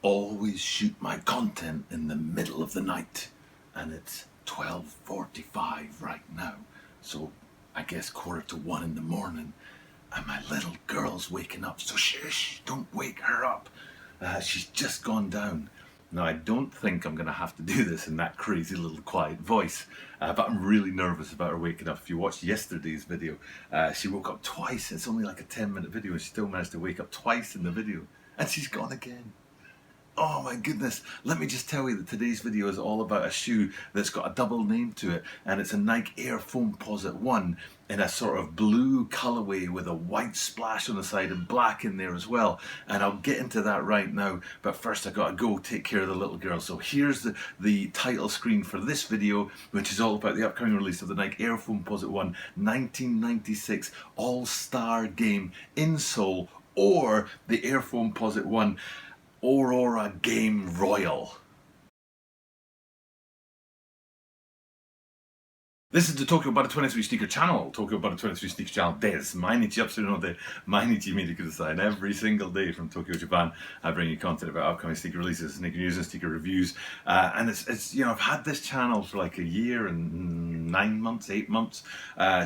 always shoot my content in the middle of the night, and it's 12:45 right now, so I guess 1:45 in the morning, and my little girl's waking up, so shush, don't wake her up. She's just gone down. Now, I don't think I'm going to have to do this in that crazy little quiet voice, but I'm really nervous about her waking up. If you watched yesterday's video, she woke up twice. It's only like a 10-minute video and she still managed to wake up twice in the video, and she's gone again. Oh my goodness, let me just tell you that today's video is all about a shoe that's got a double name to it, and it's a Nike Air Foamposite 1 in a sort of blue colorway with a white splash on the side and black in there as well, and I'll get into that right now, but first I've got to go take care of the little girl. So here's the title screen for this video, which is all about the upcoming release of the Nike Air Foamposite 1 1996 All-Star Game Insole, or the Air Foamposite 1 Aurora Game Royal. This is the Tokyo Butter 23 Sneaker Channel. Tokyo Butter 23 Sneaker Channel です。毎日アップするので、毎日見てください. And every single day from Tokyo, Japan, I bring you content about upcoming sneaker releases, sneaker news, and sneaker reviews. And it's you know, I've had this channel for like a year and 9 months, 8 months.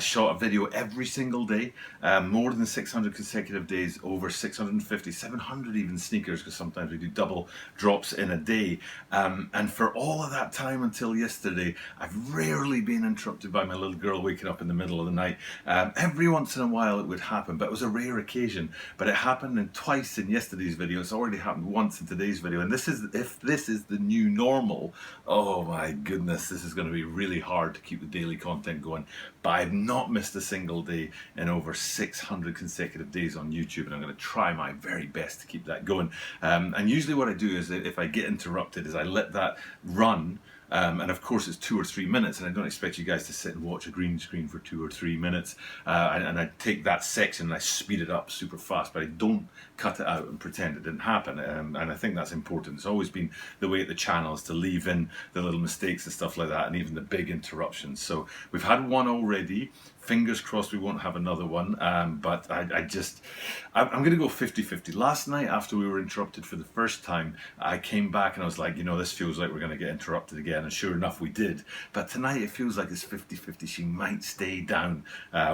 Shot a video every single day, more than 600 consecutive days, over 650, 700 even sneakers, because sometimes we do double drops in a day. And for all of that time until yesterday, I've rarely been interrupted by my little girl waking up in the middle of the night. Every once in a while it would happen, but it was a rare occasion. But it happened twice in yesterday's video. It's already happened once in today's video, and if this is the new normal, oh my goodness, this is going to be really hard to keep the daily content going. But I've not missed a single day in over 600 consecutive days on YouTube, and I'm going to try my very best to keep that going. And usually what I do is, if I get interrupted, is I let that run. And of course it's 2 or 3 minutes, and I don't expect you guys to sit and watch a green screen for 2 or 3 minutes, and I take that section and I speed it up super fast, but I don't cut it out and pretend it didn't happen. And I think that's important. It's always been the way at the channel, is to leave in the little mistakes and stuff like that, and even the big interruptions. So we've had one already. Fingers crossed we won't have another one, but I'm going to go 50-50. Last night, after we were interrupted for the first time, I came back and I was like, you know, this feels like we're going to get interrupted again, and sure enough we did. But tonight it feels like it's 50-50. She might stay down.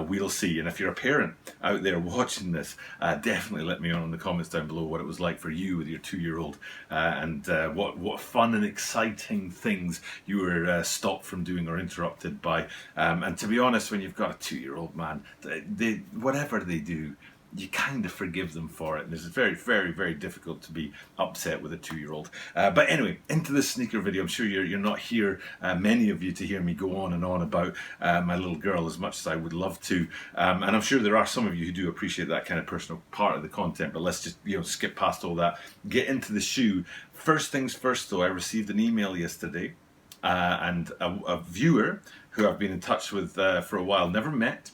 We'll see. And if you're a parent out there watching this, definitely let me know in the comments down below what it was like for you with your 2-year-old, and what fun and exciting things you were stopped from doing or interrupted by. And to be honest, when you've got a 2-year-old, man, whatever they do, you kind of forgive them for it, and it's very, very, very difficult to be upset with a 2-year-old. But anyway, into this sneaker video. I'm sure you're not here, many of you, to hear me go on and on about my little girl as much as I would love to, and I'm sure there are some of you who do appreciate that kind of personal part of the content, but let's just, you know, skip past all that, get into the shoe. First things first though, I received an email yesterday, and a viewer who I've been in touch with for a while, never met,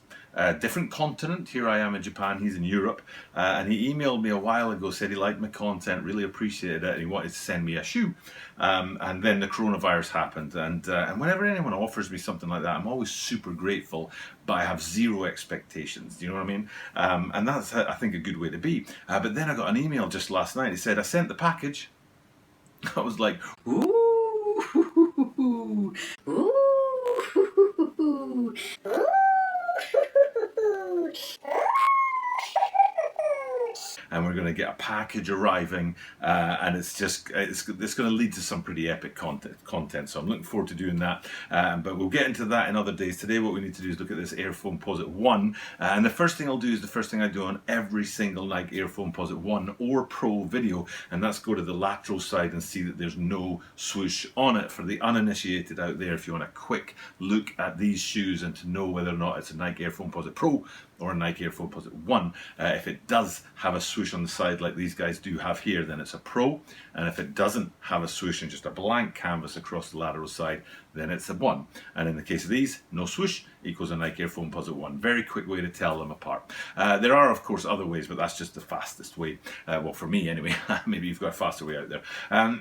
different continent. Here I am in Japan, he's in Europe, and he emailed me a while ago, said he liked my content, really appreciated it, and he wanted to send me a shoe. And then the coronavirus happened, and whenever anyone offers me something like that, I'm always super grateful, but I have zero expectations. Do you know what I mean? And that's, I think, a good way to be. But then I got an email just last night. He said, I sent the package. I was like, ooh, ooh. And we're going to get a package arriving, and it's going to lead to some pretty epic content. So I'm looking forward to doing that, but we'll get into that in other days. Today what we need to do is look at this Air Foamposite 1, and the first thing I'll do is the first thing I do on every single Nike Air Foamposite 1 or Pro video, and that's go to the lateral side and see that there's no swoosh on it. For the uninitiated out there, if you want a quick look at these shoes and to know whether or not it's a Nike Air Foamposite Pro or a Nike Air Foamposite 1, if it does have a swoosh on the side like these guys do have here, then it's a Pro, and if it doesn't have a swoosh and just a blank canvas across the lateral side, then it's a 1. And in the case of these, no swoosh equals a Nike Air Foamposite 1. Very quick way to tell them apart. There are, of course, other ways, but that's just the fastest way. Well, for me anyway. Maybe you've got a faster way out there.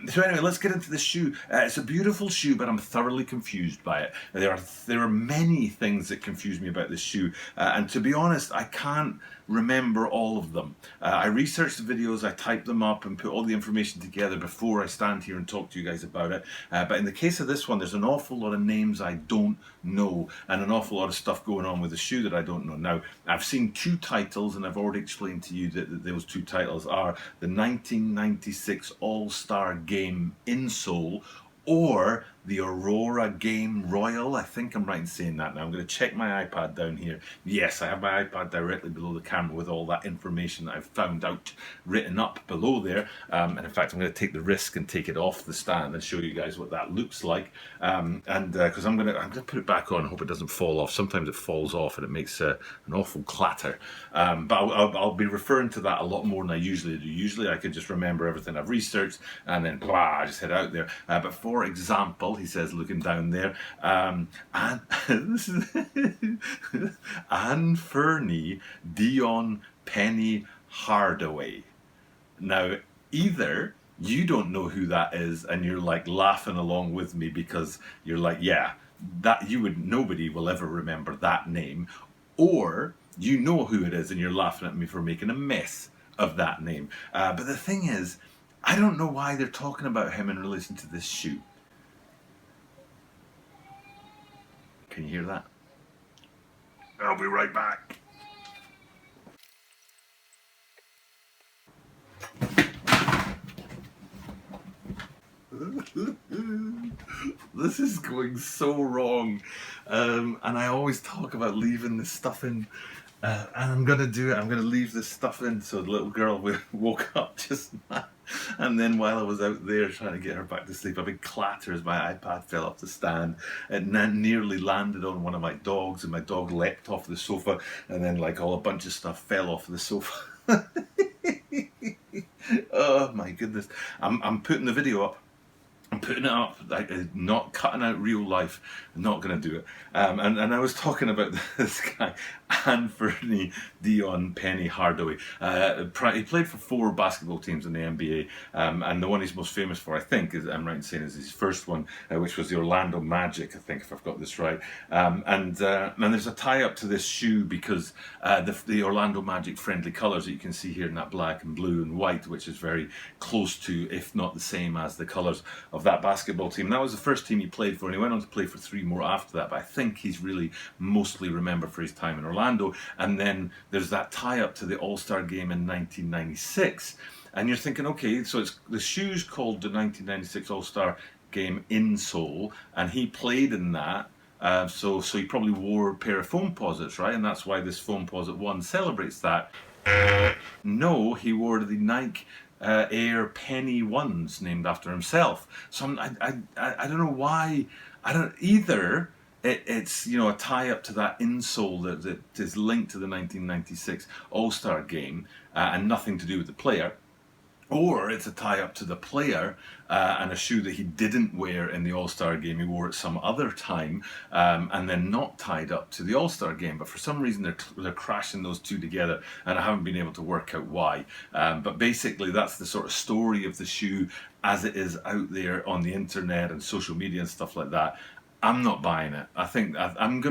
So anyway, let's get into this shoe. It's a beautiful shoe, but I'm thoroughly confused by it. There are many things that confuse me about this shoe, and to be honest, honest, I can't remember all of them. I research the videos, I type them up and put all the information together before I stand here and talk to you guys about it. But in the case of this one, there's an awful lot of names I don't know and an awful lot of stuff going on with the shoe that I don't know. Now, I've seen two titles and I've already explained to you that those two titles are the 1996 All-Star Game Insole or the Aurora Game Royal. I think I'm right in saying that now. I'm going to check my iPad down here. Yes, I have my iPad directly below the camera with all that information that I've found out written up below there. And in fact, I'm going to take the risk and take it off the stand and show you guys what that looks like. Because I'm going to put it back on and hope it doesn't fall off. Sometimes it falls off and it makes an awful clatter. But I'll be referring to that a lot more than I usually do. Usually I can just remember everything I've researched and then blah, I just head out there. But for example, he says, looking down there, and this is Anne Fernie Dion Penny Hardaway. Now, either you don't know who that is and you're like laughing along with me because you're like, yeah, that nobody will ever remember that name, or you know who it is and you're laughing at me for making a mess of that name. But the thing is, I don't know why they're talking about him in relation to this shoe. Can you hear that? I'll be right back. This is going so wrong. And I always talk about leaving this stuff in. And I'm going to do it. I'm going to leave this stuff in. So the little girl woke up just now. And then while I was out there trying to get her back to sleep, a big clatter as my iPad fell off the stand. It nearly landed on one of my dogs, and my dog leapt off the sofa, and then like a bunch of stuff fell off the sofa. Oh my goodness. I'm putting the video up. I'm putting it up, not cutting out real life. I'm not going to do it. And I was talking about this guy, Anne Fernie Dion Penny Hardaway. He played for 4 basketball teams in the NBA, and the one he's most famous for, I think, I'm right in saying, is his first one, which was the Orlando Magic, I think, if I've got this right. And there's a tie-up to this shoe because the Orlando Magic friendly colours that you can see here in that black and blue and white, which is very close to, if not the same as, the colours of that basketball team. That was the first team he played for, and he went on to play for 3 more after that, but I think he's really mostly remembered for his time in Orlando. And then there's that tie-up to the All-Star Game in 1996, and you're thinking, okay, so it's the shoe's called the 1996 All-Star Game Insole, and he played in that. So he probably wore a pair of Foamposites, right? And that's why this Foamposite 1 celebrates that. No, he wore the Nike Air Penny ones named after himself. So I don't know why. I don't either. It's a tie up to that insole that is linked to the 1996 All-Star Game and nothing to do with the player. Or it's a tie-up to the player and a shoe that he didn't wear in the All-Star Game. He wore it some other time and then not tied up to the All-Star Game. But for some reason, they're crashing those two together, and I haven't been able to work out why. But basically, that's the sort of story of the shoe as it is out there on the internet and social media and stuff like that. I'm not buying it. I think I'm not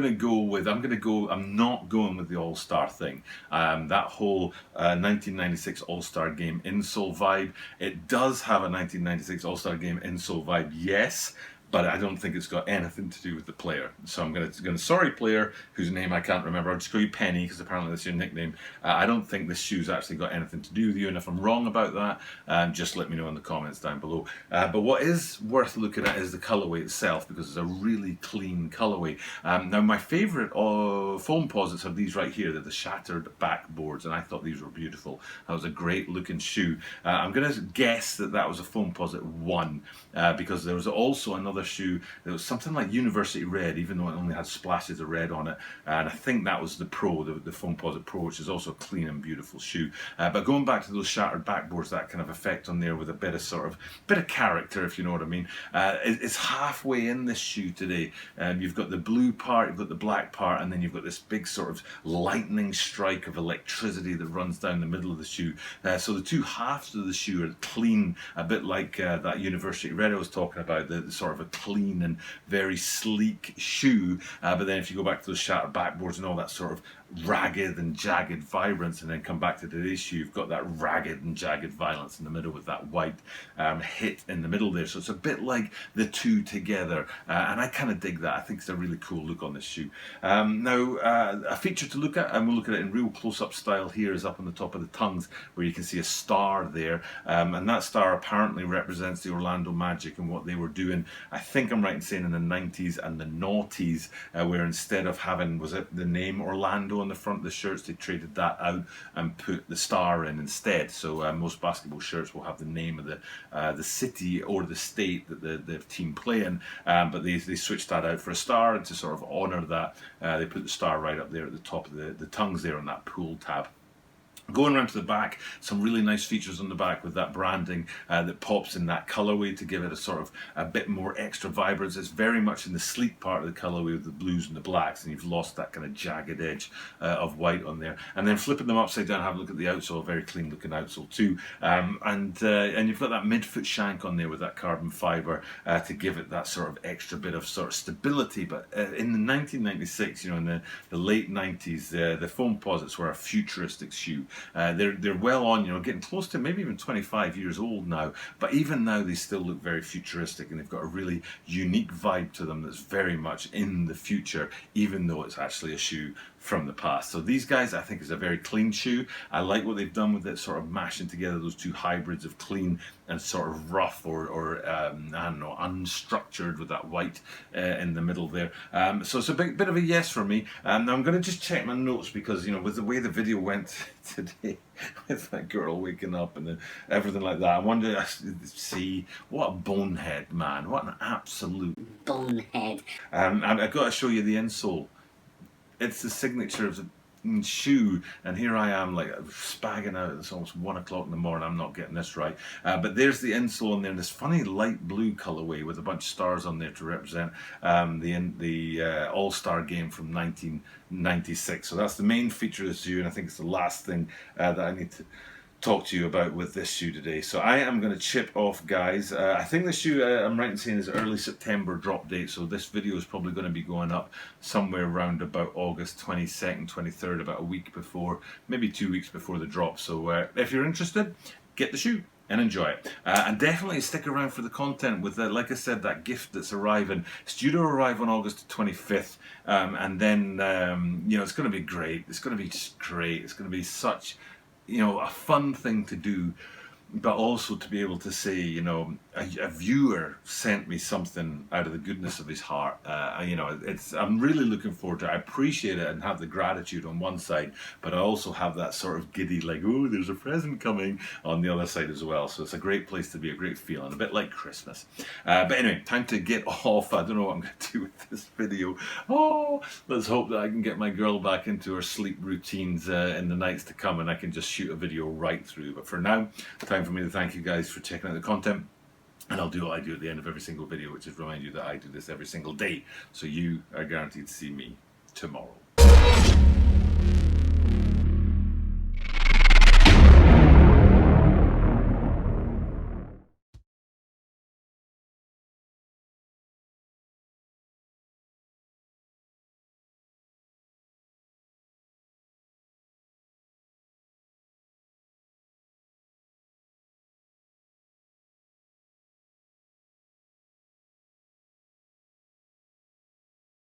going with the All-Star thing. That whole 1996 All-Star Game insole vibe, it does have a 1996 All-Star Game insole vibe, yes, but I don't think it's got anything to do with the player. So I'm going to sorry player, whose name I can't remember. I'll just call you Penny, because apparently that's your nickname. I don't think this shoe's actually got anything to do with you, and if I'm wrong about that, just let me know in the comments down below. But what is worth looking at is the colorway itself, because it's a really clean colorway. Now, my favorite Foamposites are these right here. They're the shattered backboards, and I thought these were beautiful. That was a great looking shoe. I'm going to guess that was a Foamposite 1, because there was also another shoe that was something like University Red, even though it only had splashes of red on it, and I think that was the Pro, the Foamposite Pro, which is also a clean and beautiful shoe. But going back to those shattered backboards, that kind of effect on there with a bit of character, if you know what I mean. It's halfway in this shoe today. You've got the blue part, you've got the black part, and then you've got this big sort of lightning strike of electricity that runs down the middle of the shoe. So the two halves of the shoe are clean, a bit like that University Red I was talking about, the sort of a clean and very sleek shoe, but then if you go back to those shattered backboards and all that sort of ragged and jagged vibrance, and then come back to today's shoe, you've got that ragged and jagged violence in the middle with that white hit in the middle there. So it's a bit like the two together, and I kind of dig that. I think it's a really cool look on this shoe. Now, a feature to look at, and we'll look at it in real close-up style here, is up on the top of the tongues, where you can see a star there, and that star apparently represents the Orlando Magic and what they were doing, I think I'm right in saying, in the 90s and the noughties, where instead of having, was it the name Orlando on the front of the shirts, they traded that out and put the star in instead. So most basketball shirts will have the name of the city or the state that the team play in, but they switched that out for a star, and to sort of honour that, they put the star right up there at the top of the tongues there on that pull tab. Going around to the back, some really nice features on the back with that branding that pops in that colorway to give it a sort of a bit more extra vibrance. It's very much in the sleek part of the colorway with the blues and the blacks, and you've lost that kind of jagged edge of white on there. And then flipping them upside down, have a look at the outsole, a very clean looking outsole too. And you've got that midfoot shank on there with that carbon fiber to give it that sort of extra bit of sort of stability. But in the 1996, you know, in the late 90s, the Foamposites were a futuristic shoe. They're well on, you know, getting close to maybe even 25 years old now, but even now they still look very futuristic, and they've got a really unique vibe to them that's very much in the future, even though it's actually a shoe from the past. So these guys, I think, is a very clean shoe. I like what they've done with it, sort of mashing together those two hybrids of clean and sort of rough, or I don't know, unstructured, with that white in the middle there. So it's a bit of a yes for me. Now I'm going to just check my notes, because, you know, with the way the video went today, with that girl waking up and everything like that, I wonder, see, what a bonehead, man. What an absolute bonehead. I've got to show you the insole. It's the signature of the shoe, and here I am like spagging out. It's almost 1 o'clock in the morning. I'm not getting this right, but there's the insole on there in this funny light blue colorway with a bunch of stars on there to represent the All-Star game from 1996. So that's the main feature of the shoe, and I think it's the last thing that I need to talk to you about with this shoe today. So I am going to chip off, guys. I think the shoe, I'm right in saying, is early September drop date, so this video is probably going to be going up somewhere around about August 22nd, 23rd, about a week before, maybe 2 weeks before the drop. So if you're interested, get the shoe and enjoy it, and definitely stick around for the content with like I said, that gift that's arriving. It's due to arrive on August 25th, and then you know, it's going to be great. It's going to be just great. It's going to be such, you know, a fun thing to do, but also to be able to say, you know, a viewer sent me something out of the goodness of his heart. You know, I'm really looking forward to it. I appreciate it and have the gratitude on one side, but I also have that sort of giddy, like, oh, there's a present coming, on the other side as well. So it's a great place to be, a great feeling, a bit like Christmas. But anyway, time to get off. I don't know what I'm going to do with this video. Oh, let's hope that I can get my girl back into her sleep routines in the nights to come, and I can just shoot a video right through. But for now, time for me to thank you guys for checking out the content. And I'll do what I do at the end of every single video, which is remind you that I do this every single day. So you are guaranteed to see me tomorrow.